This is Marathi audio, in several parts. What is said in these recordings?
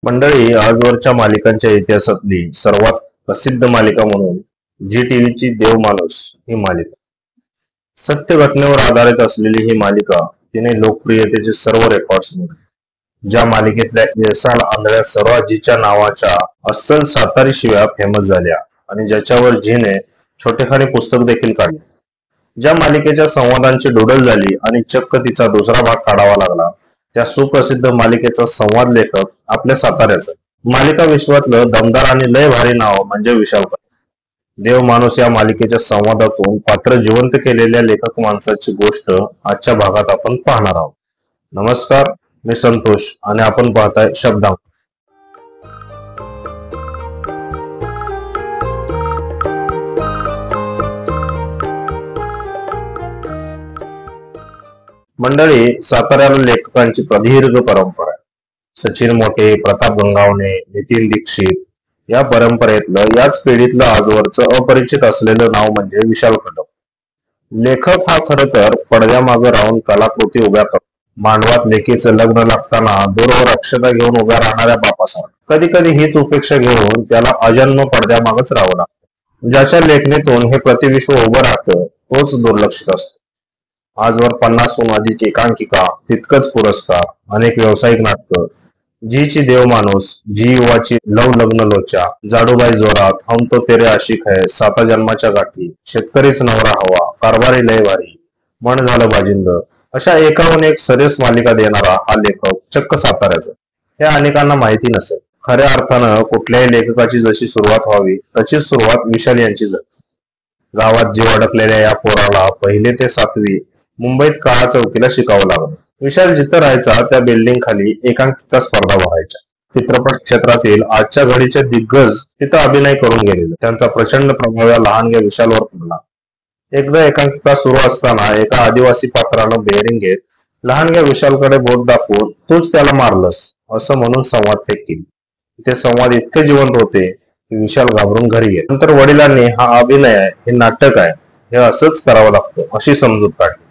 मंडळी, आजवरच्या मालिकांच्या इतिहासातली सर्वात प्रसिद्ध मालिका म्हणून झी टीव्हीची देवमाणूस ही मालिका. सत्य घटनेवर आधारित असलेली ही मालिका तिने लोकप्रियतेचे सर्व रेकॉर्ड्स मोडले. ज्या मालिकेतल्या येसाल आंधळ्या सर्वाजीच्या नावाच्या अस्सल सातारी शिव्या फेमस झाल्या आणि ज्याच्यावर झीने छोटेखानी पुस्तक देखील काढले. ज्या मालिकेच्या संवादांची डोडल झाली आणि चक्क तिचा दुसरा भाग काढावा लागला, त्या सुप्रसिद्ध मालिकेचा संवाद लेखक आपल्या साताऱ्याचा. मालिका विश्वातलं दमदार आणि लय भारी नाव म्हणजे विशाल काळे. देवमाणूस या मालिकेच्या संवादातून पात्र जिवंत केलेल्या लेखक माणसाची गोष्ट आजच्या भागात आपण पाहणार आहोत. नमस्कार, मी संतोष आणि आपण पाहताय शब्दांक. मंडळी, साताऱ्याला लेखकांची प्रदीर्घ परंपरा आहे. सचिन मोटे, प्रताप गंगावणे, नितीन दीक्षित या परंपरेतलं, याच पिढीतलं आजवरचं अपरिचित असलेलं नाव म्हणजे विशाल कदम. लेखक हा खरं तर पडद्यामागं राहून कलाकृती उभ्या करतो. मांडवात लेकीचं लग्न लागताना दूरवर अक्षता घेऊन उभ्या राहणाऱ्या बापासारखं. कधी कधी हीच उपेक्षा घेऊन त्याला अजन्म पडद्यामागच राहावं लागतं. ज्याच्या लेखणीतून हे प्रतिविश्व उभं राहतं तोच दुर्लक्षित असतो. आजवर 50हून अधिक एकांकिका, तितकंच पुरस्कार, अनेक व्यावसायिक नाटकं. झीची देवमाणूस, झी युवाची लव लग्न लोचा, जाडूबाई जोरात, हम तो तेरे आशिक है, 7 जन्माच्या गाठी, शेतकरीच नवरा हवा, कारभारी लय भारी, मन झालं बाजिंद, अशा एकाहून एक सरस मालिका देणारा हा लेखक चक्क साताऱ्याचा. हे अनेकांना माहिती नसेल. खऱ्या अर्थानं कुठल्याही लेखकाची जशी सुरुवात व्हावी तशीच सुरुवात विशाल यांची झाली. गावात जीव अडकलेल्या या पोराला 1ली ते 7वी मुंबईत काळा चौकीला शिकावं लागलं. विशाल जिथं राहायचा त्या बिल्डिंग खाली एकांकिका स्पर्धा भरायच्या. चित्रपट क्षेत्रातील आजच्या घडीचे दिग्गज तिथं अभिनय करून गेलेले. त्यांचा प्रचंड प्रभाव या लहानग्या विशालवर पडला. एकदा एकांकिका सुरू असताना एका आदिवासी पात्रानं बेअरिंग घेत लहानग्या विशालकडे बोट दाखवून तूच त्याला मारलंस असं म्हणून संवाद फेक केली. ते संवाद इतके जिवंत होते की विशाल घाबरून घरी गेला. नंतर वडिलांनी हा अभिनय आहे, हे नाटक आहे, हे असंच करावं लागतं अशी समजूत काढली.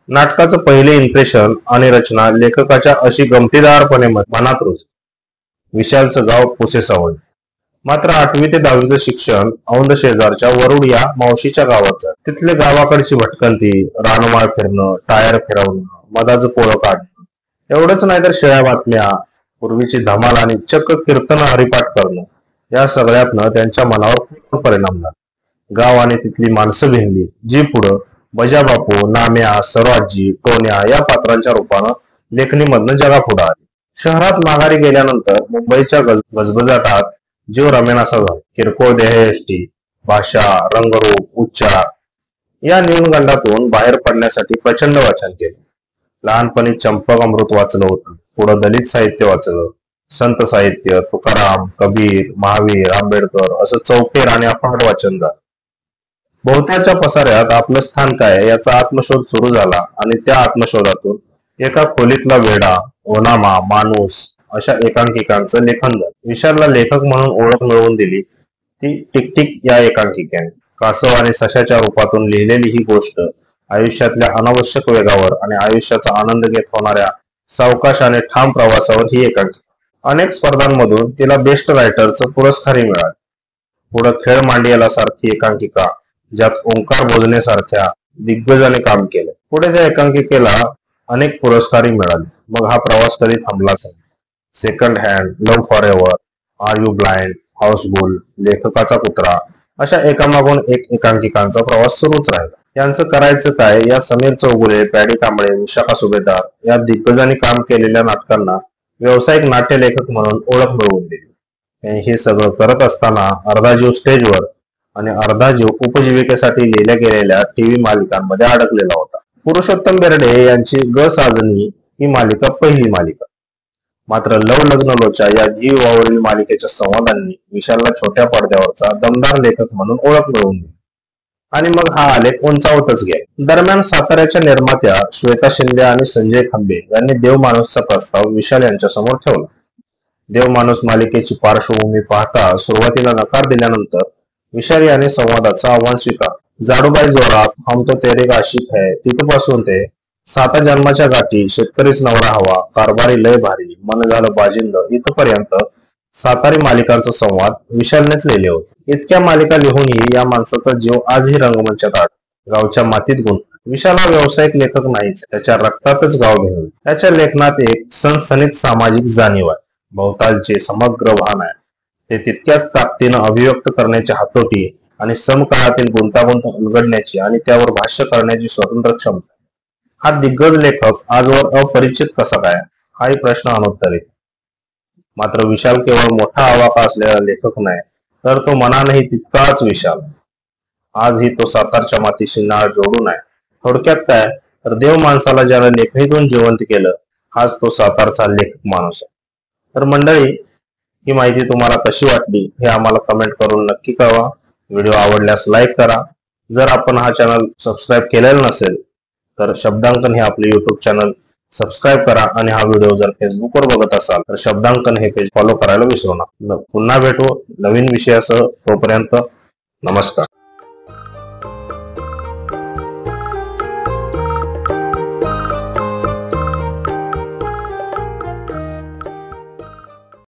नाटकाचं पहिले इम्प्रेशन आणि रचना लेखकाच्या अशी गमतीदारपणे मनात रुजली. विशालचं गाव पुसेसावळ. मात्र 8वी ते 10वीचं शिक्षण औंध शेजारच्या वरुड या मावशीच्या गावात झालं. तिथले गावाकडची भटकंती, रानमाळ फिरणं, टायर फिरवणं, मधाचं पोळं काढणं, एवढंच नाही तर शेळ्या बातम्या, पूर्वीची धमाल आणि चक्क कीर्तन हरिपाठ करणं, या सगळ्यातनं त्यांच्या मनावर खूप परिणाम झाला. गाव आणि तिथली माणसं भिनली, जी पुढं बजाबापू, नाम्या, सरोजी, टोन्या या पात्रांच्या रूपानं लेखणीमधनं जगापुढं आली. शहरात माघारी गेल्यानंतर मुंबईच्या गजबजाटात जीव रमेनासा झाला. किरकोळ देहयष्टी, भाषा, रंगरूप, उच्चार या न्यूनगंडातून बाहेर पडण्यासाठी प्रचंड वाचन केलं. लहानपणी चंपक अमृत वाचलं होतं. पुढं दलित साहित्य वाचलं, संत साहित्य, तुकाराम, कबीर, महावीर, आंबेडकर असं चौफेर आणि अफाट वाचन झालं. भोवताच्या पसाऱ्यात आपलं स्थान काय याचा आत्मशोध सुरू झाला आणि त्या आत्मशोधातून एका खोलीतला वेडा, ओनामा, माणूस अशा एकांकिकांचं लेखन झालं. विशालला लेखक म्हणून ओळख मिळवून दिली ती टिकटिक या एकांकिकेने. कासव आणि सशाच्या रूपातून लिहिलेली ही गोष्ट आयुष्यातल्या अनावश्यक वेगावर आणि आयुष्याचा आनंद घेत होणाऱ्या सावकाश आणि ठाम प्रवासावर ही एकांकिका. अनेक स्पर्धांमधून तिला बेस्ट रायटरचं पुरस्कारही मिळाले. पुढं खेळ मांडियाला सारखी एकांकिका, ज्यात ओंकार भोजने सारख्या दिग्गजाने काम केलं. पुढे त्या एकांकिकेला अनेक पुरस्कारही मिळाले. मग हा प्रवास कधी थांबलाच नाही. Second hand, love forever, are you blind, housefull, लेखकाचा कुत्रा अशा एकामागून एक एकांकिकांचा प्रवास सुरूच राहिला. यांचं करायचं काय या समीर चौगुले, पॅडी कांबळे, विशाखा सुभेदार या दिग्गजांनी काम केलेल्या नाटकांना व्यावसायिक नाट्य लेखक म्हणून ओळख मिळवून दिली. हे सगळं करत असताना अर्धा जीव स्टेजवर आणि अर्धा जीव उपजीविकेसाठी लिहिल्या गेलेल्या टीव्ही मालिकांमध्ये अडकलेला होता. पुरुषोत्तम बेर्डे यांची ग साजनी ही मालिका पहिली मालिका. मात्र लव लग्न लोचा या झी युवावरील मालिकेच्या संवादांनी विशालला छोट्या पडद्यावरचा दमदार लेखक म्हणून ओळख मिळवून दिली आणि मग हा आलेख उंचावतच गेला. दरम्यान साताऱ्याच्या निर्मात्या श्वेता शिंदे आणि संजय खंबे यांनी देवमाणूसचा प्रस्ताव विशाल यांच्या समोर ठेवला. देवमाणूस मालिकेची पार्श्वभूमी पाहता सुरुवातीला नकार दिल्यानंतर विशाल यांनी संवादाचं आव्हान स्वीकारलं. जाडूबाई जोरात, हम तो तेरे आशिक है तिथपासून ते साता जन्माच्या गाठी, शेतकरीच नवरा हवा, कारभारी लय भारी, मन झालं बाजिंद इथपर्यंत सातारी मालिकांचा संवाद विशालनेच लिहिले होते. इतक्या मालिका लिहूनही या माणसाचा जीव आजही रंगमंचात आड गावच्या मातीत गुंतला. विशाल हा व्यावसायिक लेखक नाहीच, त्याच्या रक्तातच गाव भिनलं. त्याच्या लेखनात एक सनसनीत सामाजिक जाणीव आहे, भोवतालचे समग्र भान आहे. ते तितक्याच ताकदीनं अभिव्यक्त करण्याची हातोटी आणि समकाळातील गुंतागुंत उलगडण्याची आणि त्यावर भाष्य करण्याची स्वतंत्र क्षमता. हा दिग्गज लेखक आजवर अपरिचित कसा काय, हाही प्रश्न अनुत्तरित. मात्र विशाल केवळ मोठा आवाका असलेला लेखक नाही, तर तो मनानेही तितकाच विशाल. आजही तो सातारच्या मातीशी नाळ जोडून आहे. थोडक्यात काय, तर देव माणसाला ज्याला लेखणीतून जिवंत केलं, हाच तो सातारचा लेखक माणूस आहे. तर मंडळी, ही माहिती तुम्हाला कशी वाटली हे आम्हाला कमेंट करून नक्की कळवा. व्हिडिओ आवडल्यास लाईक करा. जर आपण हा चॅनल सबस्क्राईब केलेला नसेल तर शब्दांकन हे आपले युट्यूब चॅनल सबस्क्राईब करा आणि हा व्हिडिओ जर फेसबुकवर बघत असाल तर शब्दांकन हे पेज फॉलो करायला विसरू नका. पुन्हा भेटू नवीन विषयासह. तोपर्यंत नमस्कार.